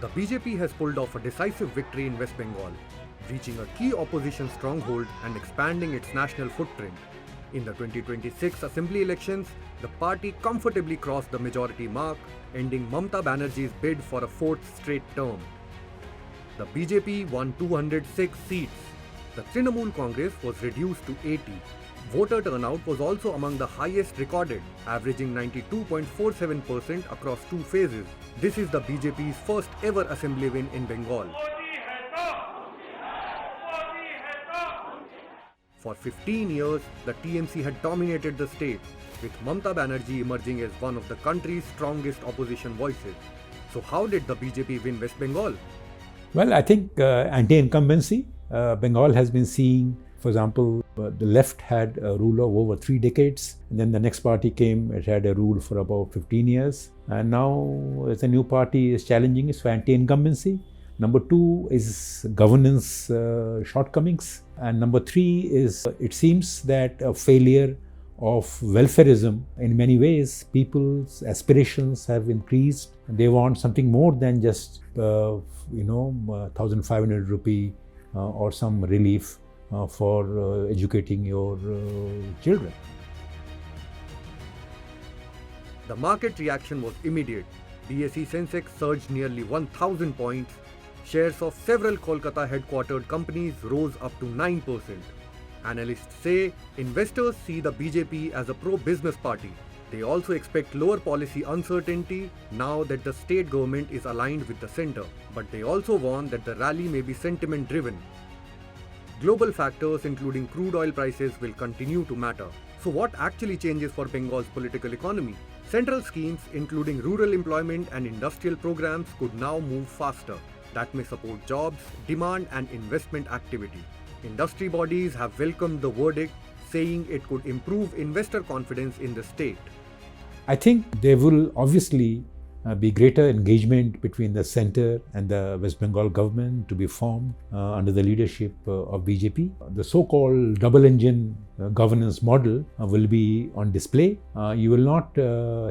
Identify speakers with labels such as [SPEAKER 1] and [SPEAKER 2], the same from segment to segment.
[SPEAKER 1] The BJP has pulled off a decisive victory in West Bengal, reaching a key opposition stronghold and expanding its national footprint. In the 2026 Assembly Elections, the party comfortably crossed the majority mark, ending Mamata Banerjee's bid for a fourth straight term. The BJP won 206 seats. The Trinamool Congress was reduced to 80. Voter turnout was also among the highest recorded, averaging 92.47% across two phases. This is the BJP's first ever assembly win in Bengal. For 15 years, the TMC had dominated the state, with Mamata Banerjee emerging as one of the country's strongest opposition voices. So how did the BJP win West Bengal?
[SPEAKER 2] Well, I think anti-incumbency. Bengal has been seeing, for example, the left had a rule of over 3 decades. And then the next party came, it had a rule for about 15 years. And now as a new party is challenging, it's for anti-incumbency. Number 2 is governance shortcomings. And number 3 is, it seems that a failure of welfareism. In many ways, people's aspirations have increased. They want something more than just, 1,500 rupee or some relief for educating your children.
[SPEAKER 1] The market reaction was immediate. BSE Sensex surged nearly 1,000 points. Shares of several Kolkata headquartered companies rose up to 9%. Analysts say investors see the BJP as a pro-business party. They also expect lower policy uncertainty now that the state government is aligned with the centre. But they also warn that the rally may be sentiment-driven. Global factors including crude oil prices will continue to matter. So what actually changes for Bengal's political economy? Central schemes including rural employment and industrial programs could now move faster. That may support jobs, demand and investment activity. Industry bodies have welcomed the verdict, saying it could improve investor confidence in the state.
[SPEAKER 2] I think there will obviously be greater engagement between the centre and the West Bengal government to be formed under the leadership of BJP. The so-called double-engine governance model will be on display. You will not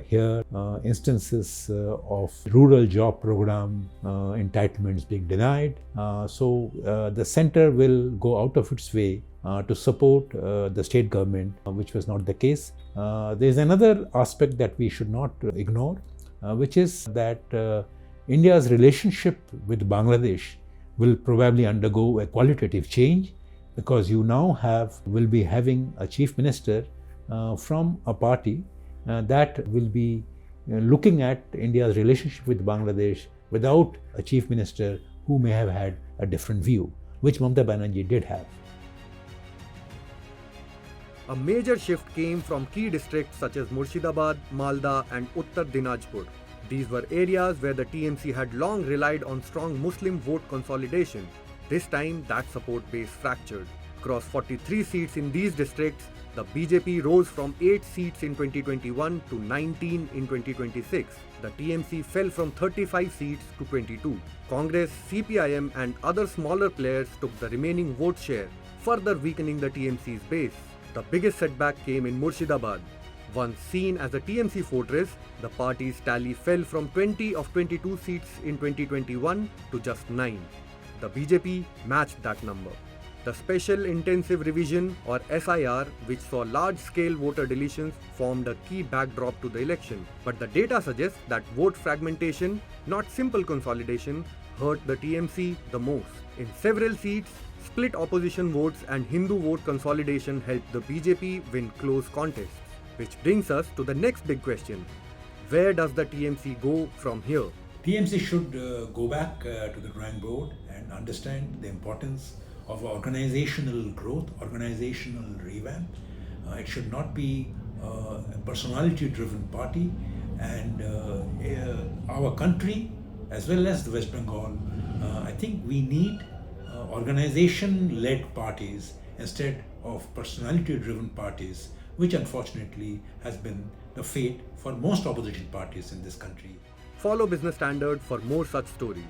[SPEAKER 2] hear instances of rural job program entitlements being denied. So the centre will go out of its way to support the state government, which was not the case. There is another aspect that we should not ignore, which is that India's relationship with Bangladesh will probably undergo a qualitative change, because you now will be having a chief minister from a party that will be looking at India's relationship with Bangladesh without a chief minister who may have had a different view, which Mamata Banerjee did have.
[SPEAKER 1] A major shift came from key districts such as Murshidabad, Malda and Uttar Dinajpur. These were areas where the TMC had long relied on strong Muslim vote consolidation. This time, that support base fractured. Across 43 seats in these districts, the BJP rose from 8 seats in 2021 to 19 in 2026. The TMC fell from 35 seats to 22. Congress, CPIM and other smaller players took the remaining vote share, further weakening the TMC's base. The biggest setback came in Murshidabad. Once seen as a TMC fortress, the party's tally fell from 20 of 22 seats in 2021 to just 9. The BJP matched that number. The Special Intensive Revision or SIR, which saw large-scale voter deletions, formed a key backdrop to the election. But the data suggests that vote fragmentation, not simple consolidation, hurt the TMC the most. In several seats, split opposition votes and Hindu vote consolidation helped the BJP win close contests. Which brings us to the next big question. Where does the TMC go from here?
[SPEAKER 2] TMC should go back to the drawing board and understand the importance of organizational growth, organizational revamp. It should not be a personality-driven party, and our country as well as the West Bengal, I think we need organization-led parties instead of personality-driven parties, which unfortunately has been the fate for most opposition parties in this country.
[SPEAKER 1] Follow Business Standard for more such stories.